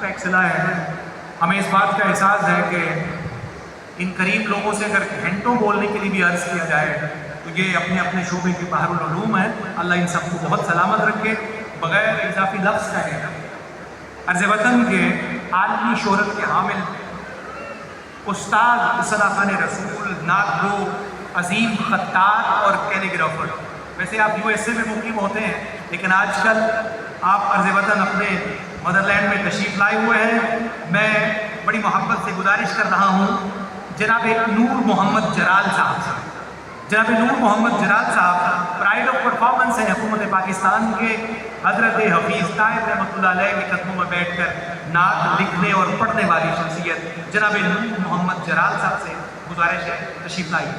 کا ایک صلہ ہے. ہمیں اس بات کا احساس ہے کہ ان قریب لوگوں سے اگر گھنٹوں بولنے کے لیے بھی عرض کیا جائے تو یہ اپنے اپنے شعبے کے بحر العلوم ہیں. اللہ ان سب کو بہت سلامت رکھے. بغیر اضافی لفظ کا ہے عرض وطن کے عالمی شہرت کے حامل استاد صدیق خان رسول، نعت گو، عظیم خطاط اور کیلیگرافر. ویسے آپ یو ایس اے میں مقیم ہوتے ہیں لیکن آج کل آپ عرض وطن اپنے مدر لینڈ میں تشریف لائے ہوئے ہیں. میں بڑی محبت سے گزارش کر رہا ہوں جناب نور محمد جلال صاحب سے. جناب نور محمد جلال صاحب پرائڈ آف پرفارمنس ہے حکومت پاکستان کے. حضرت حفیظ طائب رحمۃ اللہ علیہ کے قدموں میں بیٹھ کر نعت لکھنے اور پڑھنے والی شخصیت جناب نور محمد جلال صاحب سے گزارش ہے تشریف لائیے.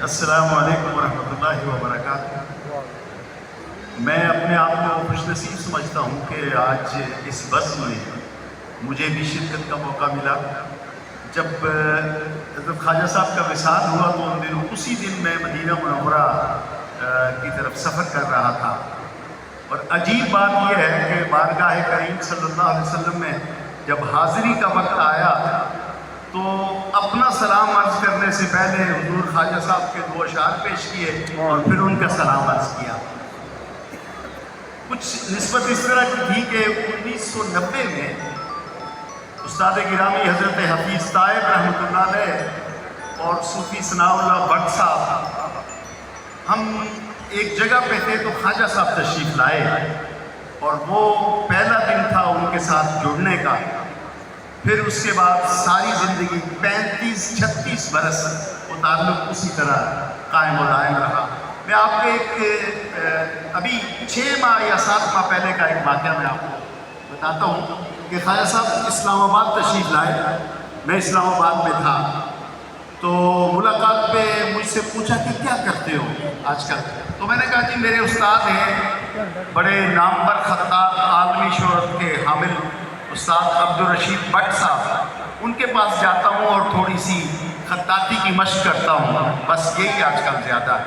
السلام علیکم ورحمۃ اللہ وبرکاتہ. میں اپنے آپ کو خوش نصیب سمجھتا ہوں کہ آج اس بس میں مجھے بھی شرکت کا موقع ملا. جب حضرت خواجہ صاحب کا وصال ہوا تو ان دنوں اسی دن میں مدینہ منورہ کی طرف سفر کر رہا تھا. اور عجیب بات یہ ہے کہ بارگاہ کریم صلی اللہ علیہ وسلم میں جب حاضری کا وقت آیا تو اپنا سلام عرض کرنے سے پہلے حضور خواجہ صاحب کے 2 اشعار پیش کیے اور پھر ان کا سلام عرض کیا. کچھ نسبت اس طرح کی تھی کہ 1990 میں استاد گرامی حضرت حفیظ طائب رحمۃ اللہ علیہ اور صوفی ثناء اللہ بٹ صاحب ہم ایک جگہ پہ تھے تو خواجہ صاحب تشریف لائے اور وہ پہلا دن تھا ان کے ساتھ جڑنے کا. پھر اس کے بعد ساری زندگی 35-36 برس وہ تعلق اسی طرح قائم و دائم رہا. میں آپ کے ایک ابھی 6 ماہ یا 7 ماہ پہلے کا ایک واقعہ میں آپ کو بتاتا ہوں کہ خواجہ صاحب اسلام آباد تشریف لائے. میں اسلام آباد میں تھا تو ملاقات پہ مجھ سے پوچھا کہ کیا کرتے ہو آج کل. تو میں نے کہا جی میرے استاد ہیں بڑے نامور خطاط عالمی شہرت کے حامل استاد عبدالرشید بٹ صاحب. ان کے پاس جاتا ہوں اور تھوڑی سی خطاطی کی مشق کرتا ہوں، بس یہی آج کل زیادہ ہے.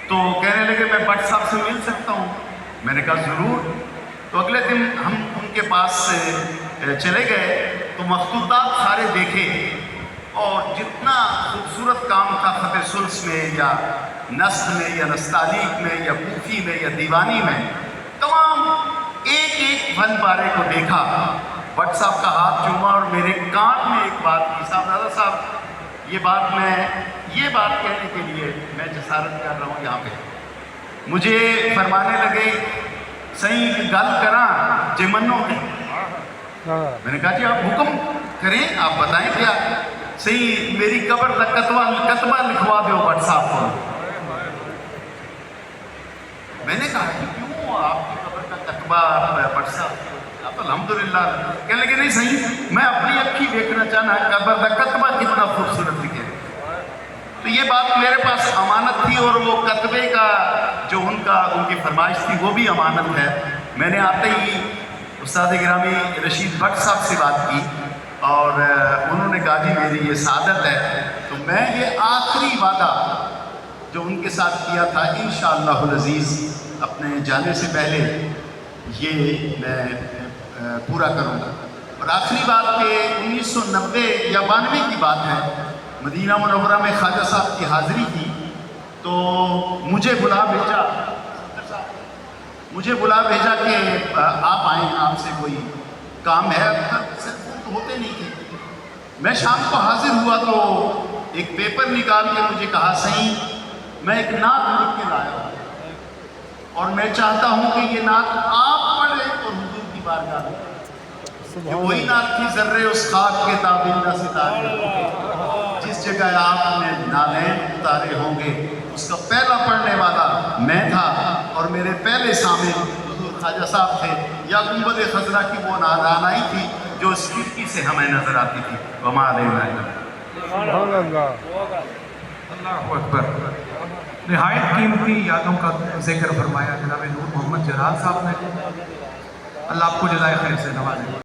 تو کہنے لگے میں بٹ صاحب سے مل سکتا ہوں. میں نے کہا ضرور. تو اگلے دن ہم ان کے پاس چلے گئے تو مخطوطات سارے دیکھے اور جتنا خوبصورت کام تھا خط ثلث میں یا نثر میں یا نستعلیق میں یا کوفی میں یا دیوانی میں تمام ایک ایک فن پارے کو دیکھا. بٹ صاحب کا ہاتھ چوما اور میرے کان میں ایک بات کی. صاحب صاحب یہ بات کہنے کے لیے میں جسارت کر رہا ہوں یہاں پہ. مجھے فرمانے لگے صحیح گل کراں جے منو گے. میں نے کہا جی آپ حکم کریں، آپ بتائیں کیا. صحیح میری قبر کا کتبہ لکھوا دو بٹ صاحب کو. میں نے کہا کہ کیوں آپ کی قبر کا کتبہ بٹ صاحب؟ آپ الحمدللہ. کہنے لگے نہیں صحیح میں اپنی اکھی دیکھنا چاہنا قبر کا کتبہ کتنا خوبصورت لکھے. تو یہ بات میرے پاس امانت تھی اور وہ کتبے کا جو ان کی فرمائش تھی وہ بھی امانت ہے. میں نے آتے ہی استاد گرامی رشید بٹ صاحب سے بات کی اور انہوں نے کہا جی میری یہ سعادت ہے. تو میں یہ آخری وعدہ جو ان کے ساتھ کیا تھا انشاءاللہ العزیز اپنے جانے سے پہلے یہ میں پورا کروں گا. اور آخری بات کہ 1990 یا 92 کی بات ہے، مدینہ منورہ میں خواجہ صاحب کی حاضری تھی تو مجھے بلا بھیجا کہ آپ آئیں، آپ سے کوئی کام ہے. تو ہوتے نہیں تھے. میں شام کو حاضر ہوا تو ایک پیپر نکال کے مجھے کہا صحیح میں ایک نعت لکھ کے لایا ہوں اور میں چاہتا ہوں کہ یہ نعت آپ پڑھیں اور حضور کی بارگاہ میں. یہ وہی نعت تھی ذرے اس خاک کے تابندہ ستارے جس جگہ آپ نے نالین اتارے ہوں گے. اس کا پہلا پڑھنے والا میں تھا اور میرے پہلے سامنے حضور خواجہ صاحب تھے. یا گنبد خضرا کی وہ نادانائی تھی جو اس کھڑکی سے ہمیں نظر آتی تھی. وما علینا اللہ اکبر. نہایت قیمتی یادوں کا ذکر فرمایا جناب نور محمد جلال صاحب نے. اللہ آپ کو جزائے خیر سے نوازے.